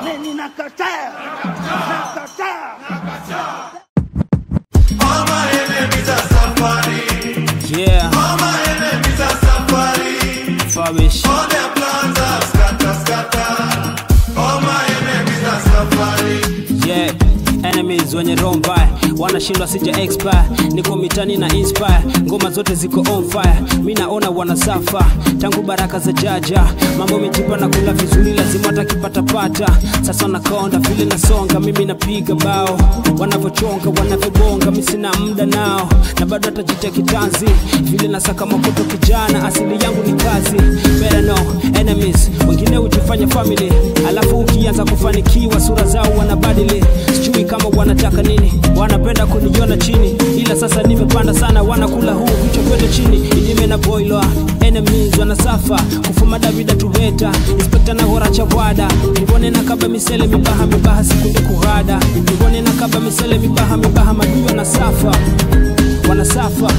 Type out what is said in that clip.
Mimi nakataa. All my enemies are suffering. Yeah. All my enemies are suffering. Fabish. All their plans are scatter. All my enemies are suffering. Yeah. Enemies wenye roho mbaya wanashindwa sija expire. Niko mitani na inspire, ngoma zote ziko on fire. Mimi naona wanasafa tangu baraka za jaja. Mambo mejipa na kula vizuri, lazima atakipata pata. Sasa nakonda vile nasonga, mimi napiga bao. Wanavochonga, wanavobonga, mimi sina muda nao. Na bado atajitia kitanzi vile nasaka makoto kijana. Asili yangu ni kazi. Better know enemies wengine ujifanya family, alafu ukianza kufanikiwa sura zao wanabadili. Sijui kama wanataka nini, wanapenda kuniona chini, ila sasa nimepanda sana, wanakula huu vichwa vyote chini. Idime na boiler, enemies wanasafa, kufuma Davida Tuveta, inspector na hora chawada. Nibone na kaba misele mibaha sikunde kuhada. Nibone na kaba misele mibaha maduyo na safa, wanasafa.